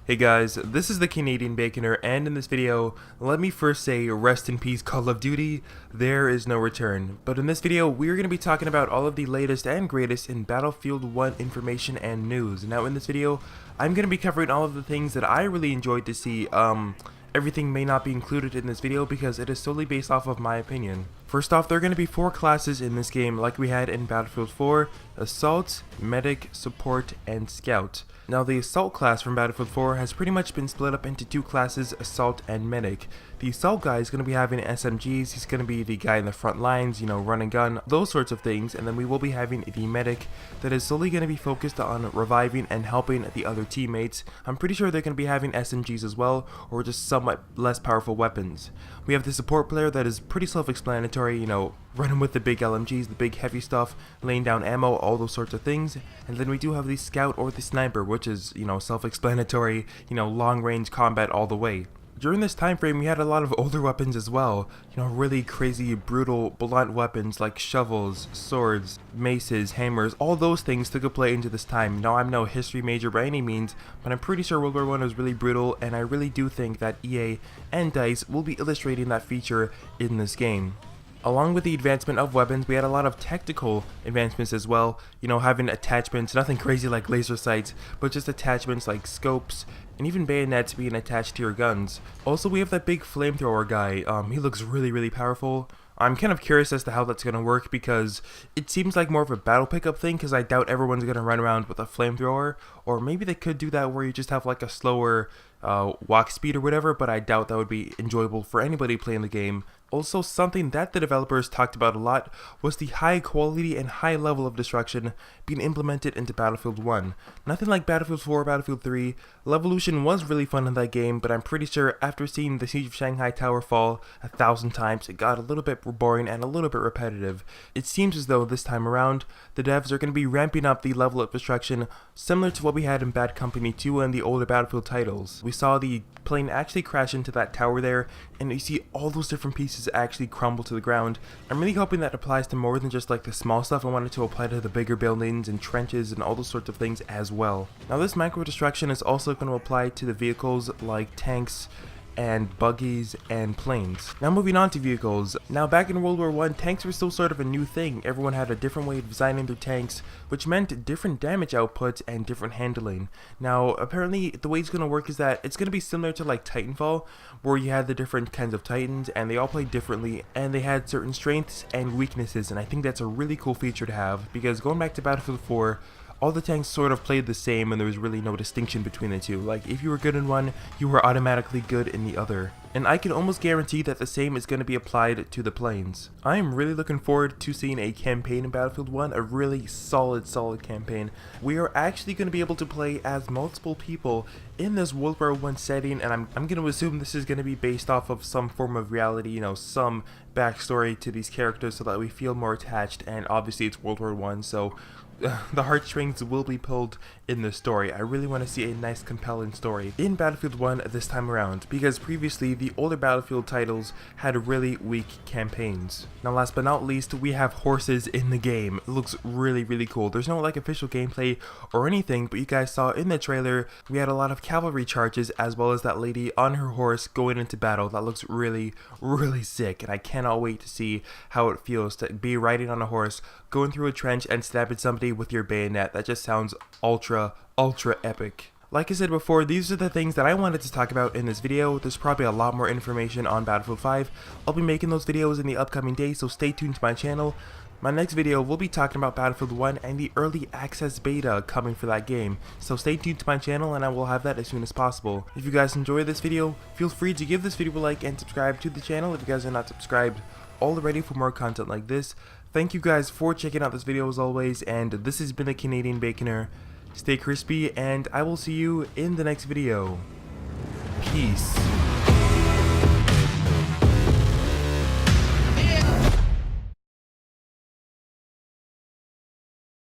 Hey guys, this is the Canadian Baconer, and in this video, let me first say rest in peace Call of Duty, there is no return. But in this video, we're going to be talking about all of the latest and greatest in Battlefield 1 information and news. Now in this video, I'm going to be covering all of the things that I really enjoyed to see. Everything may not be included in this video because it is solely based off of my opinion. First off, there are going to be 4 classes in this game like we had in Battlefield 4, Assault, Medic, Support, and Scout. Now the Assault class from Battlefield 4 has pretty much been split up into 2 classes, Assault and Medic. The Assault guy is going to be having SMGs, he's going to be the guy in the front lines, run and gun, those sorts of things, and then we will be having the Medic that is solely going to be focused on reviving and helping the other teammates. I'm pretty sure they're going to be having SMGs as well, or just somewhat less powerful weapons. We have the Support player that is pretty self-explanatory, running with the big LMGs, the big heavy stuff, laying down ammo, all those sorts of things. And then we do have the Scout or the Sniper, which is, self-explanatory, long-range combat all the way. During this time frame, we had a lot of older weapons as well, really crazy, brutal, blunt weapons like shovels, swords, maces, hammers, all those things took a play into this time. Now, I'm no history major by any means, but I'm pretty sure World War I was really brutal, and I really do think that EA and DICE will be illustrating that feature in this game. Along with the advancement of weapons, we had a lot of technical advancements as well, having attachments, nothing crazy like laser sights, but just attachments like scopes, and even bayonets being attached to your guns. Also, we have that big flamethrower guy, he looks really powerful. I'm kind of curious as to how that's going to work because it seems like more of a battle pickup thing because I doubt everyone's going to run around with a flamethrower, or maybe they could do that where you just have like a slower walk speed or whatever, but I doubt that would be enjoyable for anybody playing the game. Also, something that the developers talked about a lot was the high quality and high level of destruction being implemented into Battlefield 1. Nothing like Battlefield 4 or Battlefield 3. Levolution was really fun in that game, but I'm pretty sure after seeing the Siege of Shanghai Tower fall 1,000 times, it got a little bit boring and a little bit repetitive. It seems as though this time around, the devs are going to be ramping up the level of destruction similar to what we had in Bad Company 2 and the older Battlefield titles. We saw the plane actually crash into that tower there, and you see all those different pieces actually crumble to the ground. I'm really hoping that applies to more than just like the small stuff. I want it to apply to the bigger buildings and trenches and all those sorts of things as well. Now this micro destruction is also going to apply to the vehicles like tanks and buggies and planes. Now moving on to vehicles. Now back in World War I, tanks were still sort of a new thing. Everyone had a different way of designing their tanks, which meant different damage outputs and different handling. Now apparently the way it's going to work is that it's going to be similar to like Titanfall, where you had the different kinds of Titans and they all played differently and they had certain strengths and weaknesses, and I think that's a really cool feature to have because going back to Battlefield 4, all the tanks sort of played the same and there was really no distinction between the two. Like if you were good in one, you were automatically good in the other. And I can almost guarantee that the same is going to be applied to the planes. I am really looking forward to seeing a campaign in Battlefield 1, a really solid campaign. We are actually going to be able to play as multiple people in this World War I setting, and I'm going to assume this is going to be based off of some form of reality, some backstory to these characters so that we feel more attached, and obviously it's World War I, so the heartstrings will be pulled in the story. I really want to see a nice compelling story in Battlefield 1 this time around because previously the older Battlefield titles had really weak campaigns. Now last but not least, we have horses in the game. It looks really cool. There's no like official gameplay or anything, but you guys saw in the trailer we had a lot of cavalry charges as well as that lady on her horse going into battle. That looks really sick, and I cannot wait to see how it feels to be riding on a horse, going through a trench and stabbing somebody with your bayonet. That just sounds ultra epic. Like I said before, these are the things that I wanted to talk about in this video. There's probably a lot more information on Battlefield 5. I'll be making those videos in the upcoming days, so stay tuned to my channel. My next video will be talking about Battlefield 1 and the early access beta coming for that game, so stay tuned to my channel and I will have that as soon as possible. If you guys enjoyed this video, feel free to give this video a like and subscribe to the channel if you guys are not subscribed already for more content like this. Thank you guys for checking out this video as always, and this has been the Canadian Baconer. Stay crispy, and I will see you in the next video. Peace.